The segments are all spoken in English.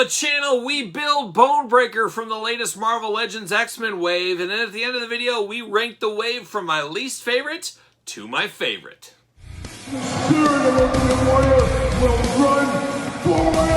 the channel, we build Bonebreaker from the latest Marvel Legends X-Men wave, and then at the end of the video, we rank the wave from my least favorite to my favorite. The spirit of the warrior will run forever!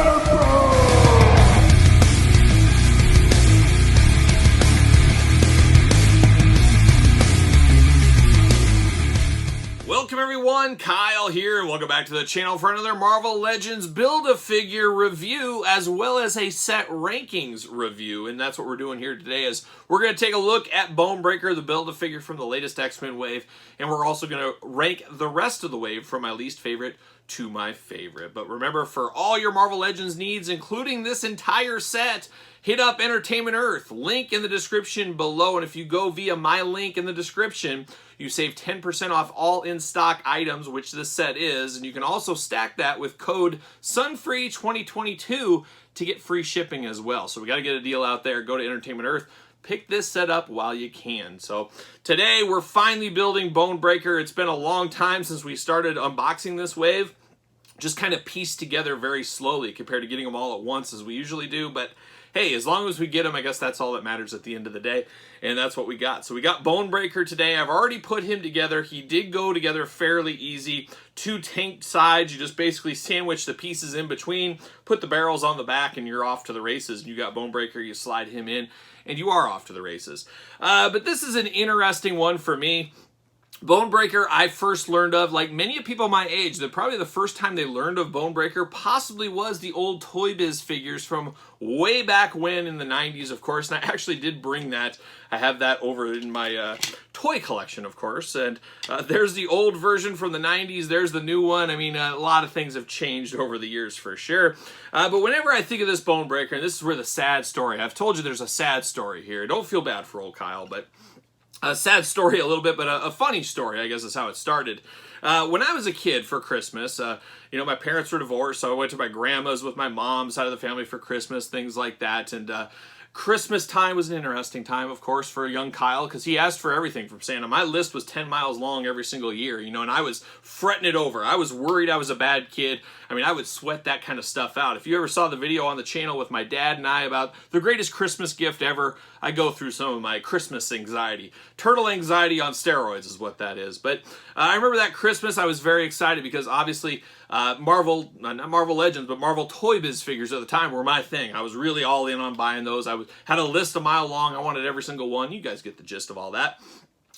Welcome everyone, Kyle here, and welcome back to the channel for another Marvel Legends Build-A-Figure review, as well as a set rankings review, and that's what we're doing here today, is we're going to take a look at Bonebreaker, the Build-A-Figure from the latest X-Men wave, and we're also going to rank the rest of the wave from my least favorite to my favorite. But remember, for all your Marvel Legends needs, including this entire set, hit up Entertainment Earth, link in the description below, and if you go via my link in the description, you save 10% off all in-stock items, which this set is, and you can also stack that with code SUNFREE2022 to get free shipping as well. So we got to get a deal out there. Go to Entertainment Earth, pick this set up while you can. So today we're finally building Bonebreaker. It's been a long time since we started unboxing this wave. Just kind of pieced together very slowly compared to getting them all at once as we usually do, but hey, as long as we get them, I guess that's all that matters at the end of the day, and that's what we got. So we got Bonebreaker today. I've already put him together. He did go together fairly easy. Two tanked sides. You just basically sandwich the pieces in between, put the barrels on the back, and you're off to the races. And you got Bonebreaker, you slide him in, and you are off to the races. But this is an interesting one for me. Bonebreaker, I first learned of, like many people my age, that probably the first time they learned of Bonebreaker possibly was the old Toy Biz figures from way back when in the 90s, of course, and I actually did bring that. I have that over in my toy collection, of course, and there's the old version from the 90s, there's the new one. I mean, a lot of things have changed over the years for sure, but whenever I think of this Bonebreaker, and this is where the sad story, I've told you there's a sad story here. Don't feel bad for old Kyle, but a sad story a little bit, but a funny story, I guess, is how it started. When I was a kid for Christmas, you know, my parents were divorced, so I went to my grandma's with my mom's side of the family for Christmas, things like that, and Christmas time was an interesting time, of course, for young Kyle, because he asked for everything from Santa. My list was 10 miles long every single year, you know, and I was fretting it over. I was worried I was a bad kid. I mean, I would sweat that kind of stuff out. If you ever saw the video on the channel with my dad and I about the greatest Christmas gift ever, I go through some of my Christmas anxiety. Turtle anxiety on steroids is what that is. But I remember that Christmas, I was very excited because obviously Marvel, not Marvel Legends, but Marvel Toy Biz figures at the time were my thing. I was really all in on buying those. I had a list a mile long. I wanted every single one. You guys get the gist of all that.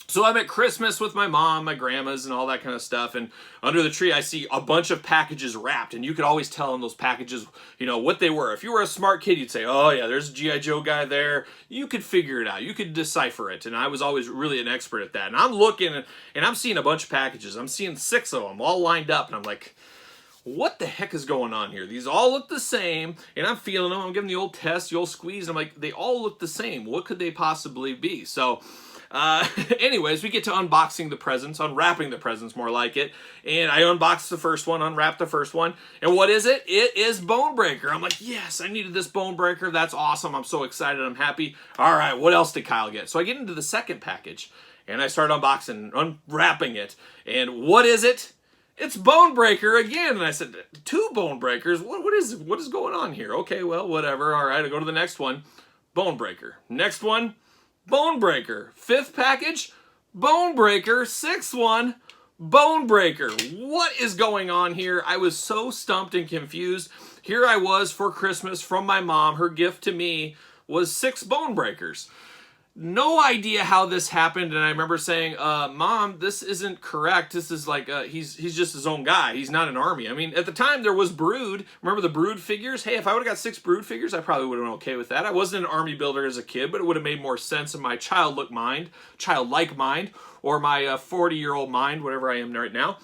So I'm at Christmas with my mom, my grandma's, and all that kind of stuff, and under the tree I see a bunch of packages wrapped, and you could always tell in those packages, you know, what they were. If you were a smart kid, you'd say, oh yeah, there's a G.I. Joe guy there. You could figure it out. You could decipher it, and I was always really an expert at that. And I'm looking, and I'm seeing a bunch of packages. I'm seeing 6 of them all lined up, and I'm like, what the heck is going on here? These all look the same, and I'm feeling them. I'm giving the old test, the old squeeze, and I'm like, they all look the same. What could they possibly be? So anyways, we get to unboxing the presents, unwrapping the presents more like it, and I unboxed the first one, unwrapped the first one, and what is it? It is Bonebreaker. I'm like, yes, I needed this Bonebreaker. That's awesome. I'm so excited. I'm happy. All right, what else did Kyle get? So I get into the second package, and I start unboxing, unwrapping it, and what is it? It's Bonebreaker again, and I said, 2 Bonebreakers? What is going on here? Okay, well, whatever. All right, I go to the next one, Bonebreaker. Next one, Bonebreaker. 5th package, Bonebreaker. 6th one, Bonebreaker. What is going on here? I was so stumped and confused. Here I was for Christmas from my mom. Her gift to me was 6 Bonebreakers. No idea how this happened, and I remember saying, Mom, this isn't correct. This is like, he's just his own guy. He's not an army. I mean, at the time, there was Brood. Remember the Brood figures? Hey, if I would have got 6 Brood figures, I probably would have been okay with that. I wasn't an army builder as a kid, but it would have made more sense in my childlike mind, or my 40-year-old mind, whatever I am right now.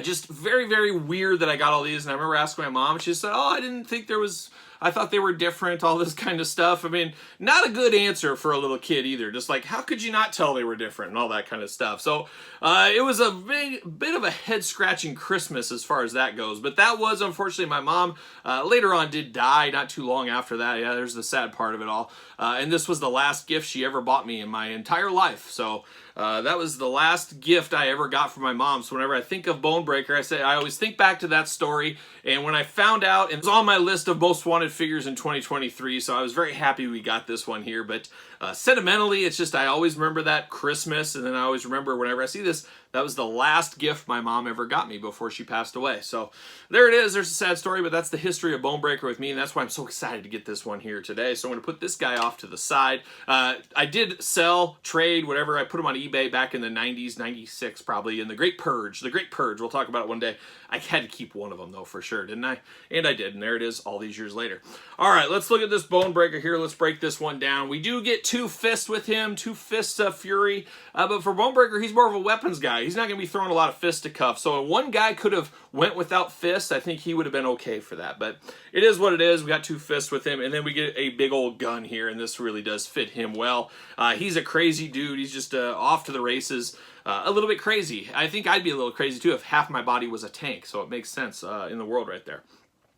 Just very, very weird that I got all these, and I remember asking my mom, she said, oh, I didn't think there was, I thought they were different, all this kind of stuff. I mean, not a good answer for a little kid either. Just like, how could you not tell they were different and all that kind of stuff? So it was a bit of a head-scratching Christmas as far as that goes. But that was, unfortunately, my mom later on did die not too long after that. Yeah, there's the sad part of it all. And this was the last gift she ever bought me in my entire life. So that was the last gift I ever got from my mom. So whenever I think of Bonebreaker, I always think back to that story, and when I found out, and it was on my list of most wanted figures in 2023, so I was very happy we got this one here. But sentimentally, it's just I always remember that Christmas, and then I always remember whenever I see this, that was the last gift my mom ever got me before she passed away. So there it is. There's a sad story, but that's the history of Bonebreaker with me, and that's why I'm so excited to get this one here today. So I'm going to put this guy off to the side. I did sell, trade, whatever. I put him on eBay back in the 90s, 96 probably, in the Great Purge. The Great Purge. We'll talk about it one day. I had to keep one of them, though, for sure, didn't I? And I did, and there it is all these years later. All right, let's look at this Bonebreaker here. Let's break this one down. We do get 2 fists with him, 2 fists of fury, but for Bonebreaker, he's more of a weapons guy. He's not going to be throwing a lot of fisticuffs, so if one guy could have went without fists, I think he would have been okay for that, but it is what it is. We got 2 fists with him, and then we get a big old gun here, and this really does fit him well. He's a crazy dude. He's just off to the races. A little bit crazy. I think I'd be a little crazy too if half my body was a tank, so it makes sense in the world right there.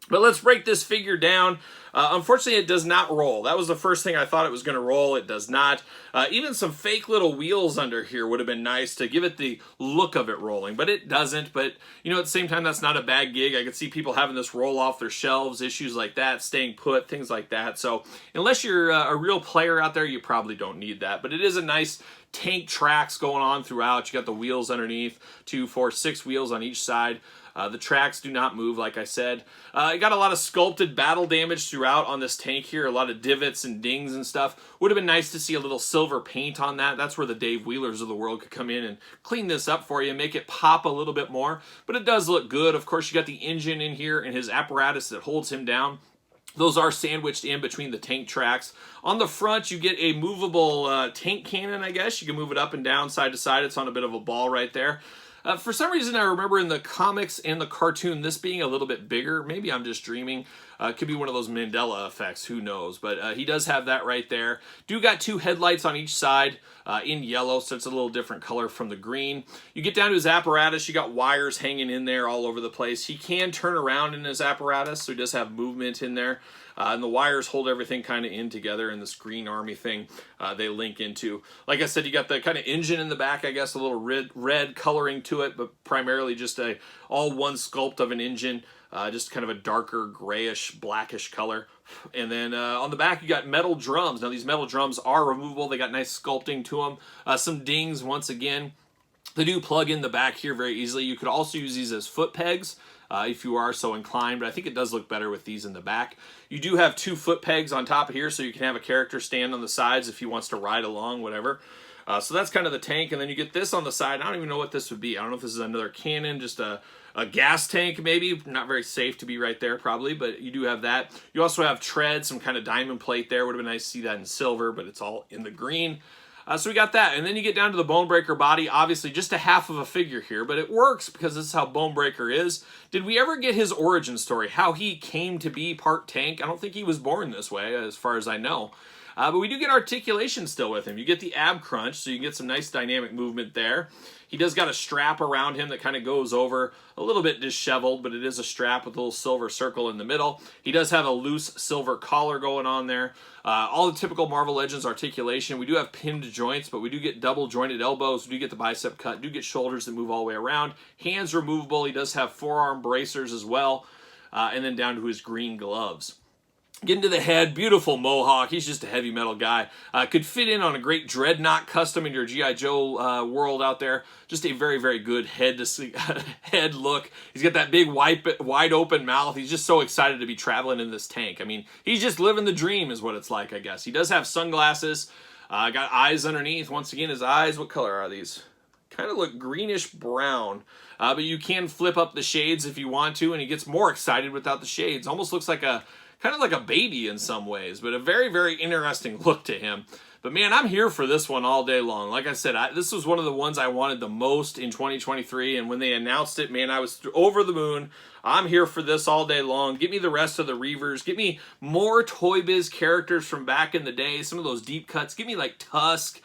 But let's break this figure down. Unfortunately, it does not roll. That was the first thing I thought it was going to roll. It does not. Even some fake little wheels under here would have been nice to give it the look of it rolling, but it doesn't. But, you know, at the same time, that's not a bad gig. I could see people having this roll off their shelves, issues like that, staying put, things like that. So unless you're a real player out there, you probably don't need that. But it is a nice tank tracks going on throughout. You got the wheels underneath, 2, 4, 6 wheels on each side. The tracks do not move, like I said. You got a lot of sculpted battle damage throughout on this tank here, a lot of divots and dings and stuff. Would have been nice to see a little silver paint on that. That's where the Dave Wheelers of the world could come in and clean this up for you, make it pop a little bit more. But it does look good. Of course, you got the engine in here and his apparatus that holds him down. Those are sandwiched in between the tank tracks. On the front, you get a movable tank cannon, I guess. You can move it up and down, side to side. It's on a bit of a ball right there. For some reason, I remember in the comics and the cartoon, this being a little bit bigger. Maybe I'm just dreaming. It could be one of those Mandela effects. Who knows? But he does have that right there. Do got 2 headlights on each side in yellow, so it's a little different color from the green. You get down to his apparatus. You got wires hanging in there all over the place. He can turn around in his apparatus, so he does have movement in there. And the wires hold everything kind of in together, and this green army thing they link into. Like I said, you got the kind of engine in the back, I guess, a little red coloring to it, but primarily just a all one sculpt of an engine, just kind of a darker grayish, blackish color. And then on the back, you got metal drums. Now, these metal drums are removable. They got nice sculpting to them. Some dings, once again. They do plug in the back here very easily. You could also use these as foot pegs if you are so inclined, but I think it does look better with these in the back. You do have 2 foot pegs on top of here, so you can have a character stand on the sides if he wants to ride along, whatever. So that's kind of the tank, and then you get this on the side. I don't even know what this would be. I don't know if this is another cannon, just a gas tank maybe. Not very safe to be right there probably, but you do have that. You also have tread, some kind of diamond plate there. Would have been nice to see that in silver, but it's all in the green. So we got that, and then you get down to the Bonebreaker body. Obviously, just a half of a figure here, but it works because this is how Bonebreaker is. Did we ever get his origin story, how he came to be part tank? I don't think he was born this way, as far as I know. But we do get articulation still with him. You get the ab crunch, so you get some nice dynamic movement there. He does got a strap around him that kind of goes over, a little bit disheveled, but it is a strap with a little silver circle in the middle. He does have a loose silver collar going on there. All the typical Marvel Legends articulation. We do have pinned joints, but we do get double jointed elbows. We do get the bicep cut. Do get shoulders that move all the way around. Hands removable. He does have forearm bracers as well. And then down to his green gloves. Get into the head, beautiful mohawk. He's just a heavy metal guy. Could fit in on a great Dreadnought custom in your G.I. Joe world out there. Just a very, very good head look. He's got that big wide open mouth. He's just so excited to be traveling in this tank. I mean, he's just living the dream is what it's like, I guess. He does have sunglasses. Got eyes underneath. Once again, his eyes, what color are these? Kind of look greenish brown. But you can flip up the shades if you want to, and he gets more excited without the shades. Almost looks like kind of like a baby in some ways, but a very, very interesting look to him. But man, I'm here for this one all day long. Like I said, this was one of the ones I wanted the most in 2023, and when they announced it, man, I was over the moon. I'm here for this all day long. Give me the rest of the Reavers. Give me more Toy Biz characters from back in the day, some of those deep cuts. Give me like Tusk.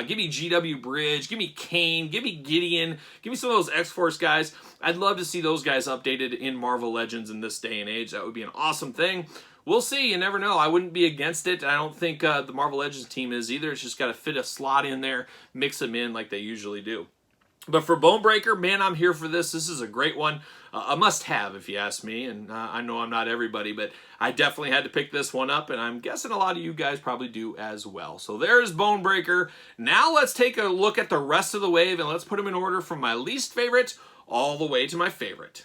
Give me GW Bridge. Give me Kane. Give me Gideon. Give me some of those X-Force guys. I'd love to see those guys updated in Marvel Legends in this day and age. That would be an awesome thing. We'll see. You never know. I wouldn't be against it. I don't think the Marvel Legends team is either. It's just got to fit a slot in there, mix them in like they usually do. But for Bonebreaker, man, I'm here for this. This is a great one. A must-have, if you ask me. And I know I'm not everybody, but I definitely had to pick this one up. And I'm guessing a lot of you guys probably do as well. So there's Bonebreaker. Now let's take a look at the rest of the wave. And let's put them in order from my least favorite all the way to my favorite.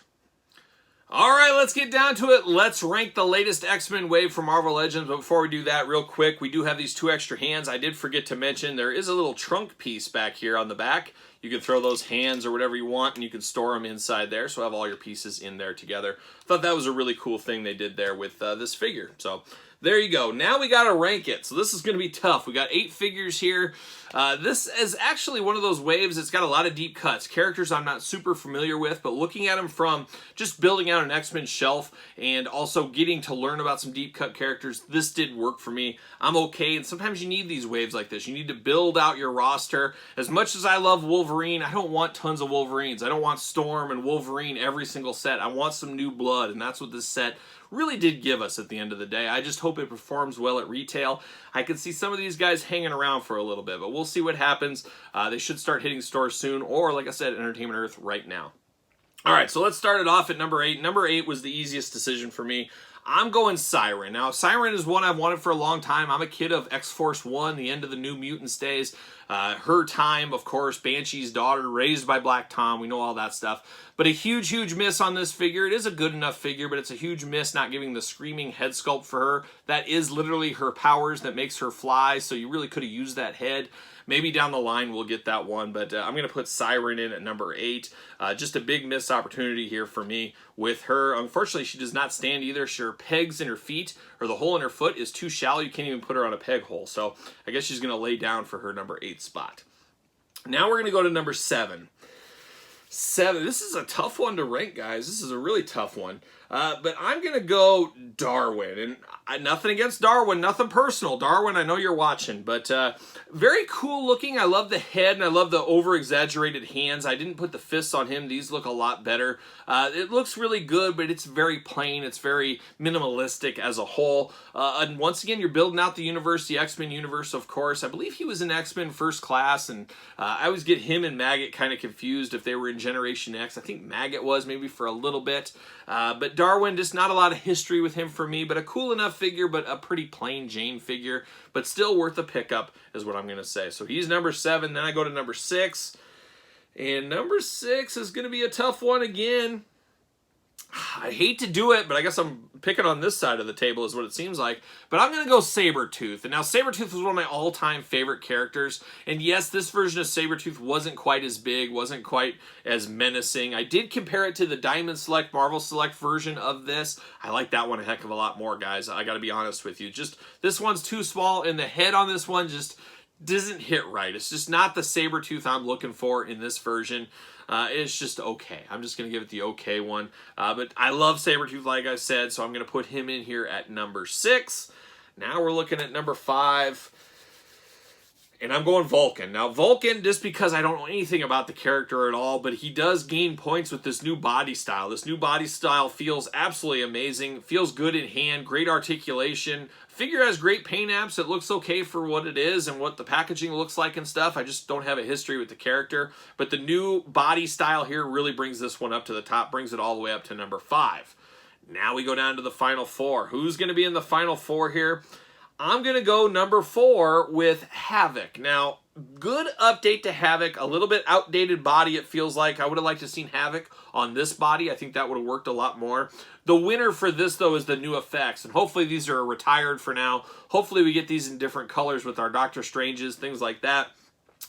All right, let's get down to it. Let's rank the latest X-Men wave from Marvel Legends. But before we do that, real quick, we do have these 2 extra hands. I did forget to mention there is a little trunk piece back here on the back. You can throw those hands or whatever you want, and you can store them inside there. So have all your pieces in there together. Thought that was a really cool thing they did there with this figure. So there you go. Now we got to rank it. So this is going to be tough. We got 8 figures here. This is actually one of those waves that's got a lot of deep cuts. Characters I'm not super familiar with, but looking at them from just building out an X-Men shelf and also getting to learn about some deep cut characters, this did work for me. I'm okay, and sometimes you need these waves like this. You need to build out your roster. As much as I love Wolverine, I don't want tons of Wolverines. I don't want Storm and Wolverine every single set. I want some new blood, and that's what this set really did give us at the end of the day. I just hope it performs well at retail. I could see some of these guys hanging around for a little bit, but we'll see what happens. They should start hitting stores soon, or like I said, Entertainment Earth right now. All right, so let's start it off at number 8. Number 8 was the easiest decision for me. I'm going Siren. Now, Siren is one I've wanted for a long time. I'm a kid of X-Force 1, the end of the New Mutants days. Her time, of course, Banshee's daughter, raised by Black Tom. We know all that stuff. But a huge, huge miss on this figure. It is a good enough figure, but it's a huge miss not giving the screaming head sculpt for her. That is literally her powers that makes her fly, so you really could have used that head. Maybe down the line we'll get that one, but I'm going to put Siren in at number 8. Just a big missed opportunity here for me with her. Unfortunately, she does not stand either. Her pegs in her feet, or the hole in her foot, is too shallow. You can't even put her on a peg hole. So I guess she's going to lay down for her number 8 spot. Now we're going to go to number 7. 7. This is a tough one to rank, guys. This is a really tough one. But I'm going to go Darwin. And nothing against Darwin. Nothing personal. Darwin, I know you're watching. But very cool looking. I love the head and I love the over-exaggerated hands. I didn't put the fists on him. These look a lot better. It looks really good, but it's very plain. It's very minimalistic as a whole. And once again, you're building out the universe, the X-Men universe, of course. I believe he was in X-Men First Class. And I always get him and Maggot kind of confused if they were in Generation X. I think Maggot was maybe for a little bit. But Darwin, just not a lot of history with him for me, but a cool enough figure, but a pretty plain Jane figure, but still worth a pickup is what I'm going to say. So he's number 7. Then I go to number 6. And number 6 is going to be a tough one again. I hate to do it, but I guess I'm picking on this side of the table is what it seems like. But I'm going to go Sabretooth. And now Sabretooth was one of my all-time favorite characters. And yes, this version of Sabretooth wasn't quite as big, wasn't quite as menacing. I did compare it to the Diamond Select, Marvel Select version of this. I like that one a heck of a lot more, guys. I got to be honest with you. Just this one's too small, and the head on this one just doesn't hit right. It's just not the Sabretooth I'm looking for in this version. It's just okay. I'm just going to give it the okay one. But I love Sabretooth, like I said, so I'm going to put him in here at number 6. Now we're looking at number 5. And I'm going Vulcan. Now, Vulcan, just because I don't know anything about the character at all, but he does gain points with this new body style. This new body style feels absolutely amazing. Feels good in hand. Great articulation. Figure has great paint apps. It looks okay for what it is and what the packaging looks like and stuff. I just don't have a history with the character. But the new body style here really brings this one up to the top. Brings it all the way up to number 5. Now we go down to the final 4. Who's going to be in the final 4 here? I'm going to go number 4 with Havoc. Now, good update to Havoc. A little bit outdated body, it feels like. I would have liked to have seen Havoc on this body. I think that would have worked a lot more. The winner for this, though, is the new effects. And hopefully these are retired for now. Hopefully we get these in different colors with our Doctor Stranges, things like that.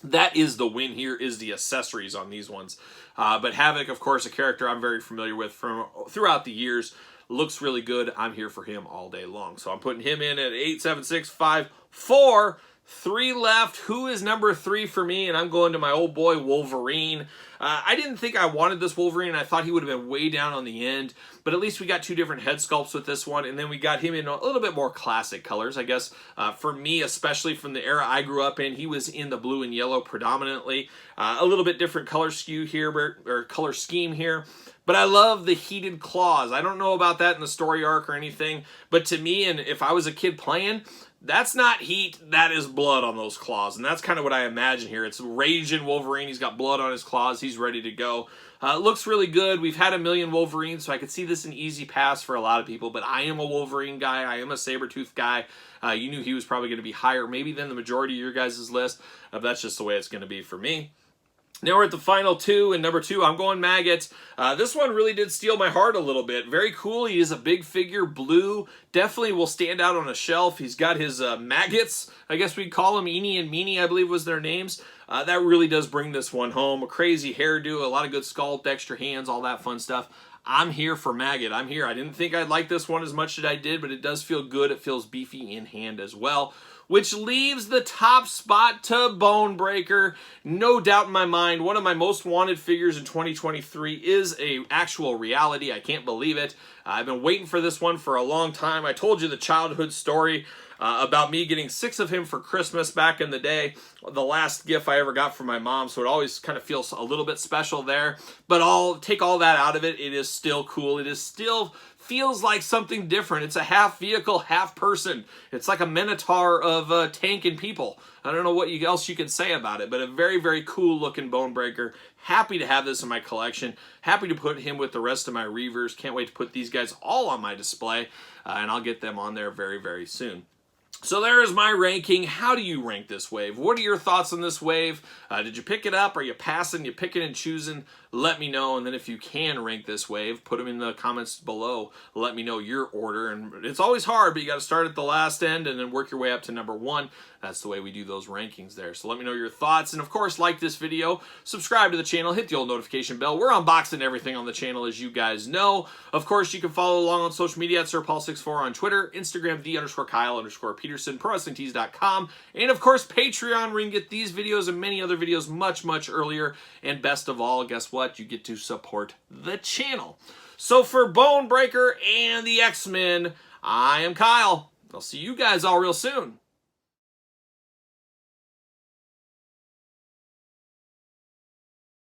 That is the win here, is the accessories on these ones. But Havoc, of course, a character I'm very familiar with from throughout the years. Looks really good. I'm here for him all day long. So I'm putting him in at 8, 7, 6, 5, 4. 3 left. Who is number 3 for me? And I'm going to my old boy Wolverine. I didn't think I wanted this Wolverine. I thought he would have been way down on the end, but at least we got two different head sculpts with this one, and then we got him in a little bit more classic colors, I guess. For me, especially from the era I grew up in, he was in the blue and yellow predominantly. A little bit different color scheme here. But I love the heated claws. I don't know about that in the story arc or anything, but to me, and if I was a kid playing, that's not heat, that is blood on those claws. And that's kind of what I imagine here. It's raging Wolverine. He's got blood on his claws. He's ready to go. It looks really good. We've had a million Wolverines, so I could see this an easy pass for a lot of people. But I am a Wolverine guy. I am a Sabretooth guy. You knew he was probably going to be higher maybe than the majority of your guys' list. That's just the way it's going to be for me. Now we're at the final two, and number 2, I'm going Maggot. This one really did steal my heart a little bit. Very cool. He is a big figure, blue. Definitely will stand out on a shelf. He's got his maggots, I guess we'd call them. Eeny and Meeny, I believe was their names. That really does bring this one home. A crazy hairdo, a lot of good sculpt, extra hands, all that fun stuff. I'm here for Maggot. I'm here. I didn't think I'd like this one as much as I did, but it does feel good. It feels beefy in hand as well, which leaves the top spot to Bonebreaker. No doubt in my mind, one of my most wanted figures in 2023 is a actual reality. I can't believe it. I've been waiting for this one for a long time. I told you the childhood story about me getting 6 of him for Christmas back in the day. The last gift I ever got from my mom, so it always kind of feels a little bit special there. But I'll take all that out of it. It is still cool. It is still feels like something different. It's a half vehicle, half person. It's like a minotaur of tank and people. I don't know what else you can say about it, but a very, very cool looking Bonebreaker. Happy to have this in my collection. Happy to put him with the rest of my Reavers. Can't wait to put these guys all on my display, and I'll get them on there very, very soon. So there is my ranking. How do you rank this wave? What are your thoughts on this wave? Did you pick it up? Are you passing? You picking and choosing? Let me know. And then if you can rank this wave, put them in the comments below. Let me know your order. And it's always hard, but you got to start at the last end and then work your way up to number 1. That's the way we do those rankings there. So let me know your thoughts. And of course, like this video, subscribe to the channel, hit the old notification bell. We're unboxing everything on the channel, as you guys know. Of course, you can follow along on social media at SirPaul64 on Twitter, Instagram, _Kyle_Peterson, ProWrestlingTees.com, and of course, Patreon, where you can get these videos and many other videos much, much earlier. And best of all, guess what? You get to support the channel. So for Bonebreaker and the X-Men, I am Kyle. I'll see you guys all real soon.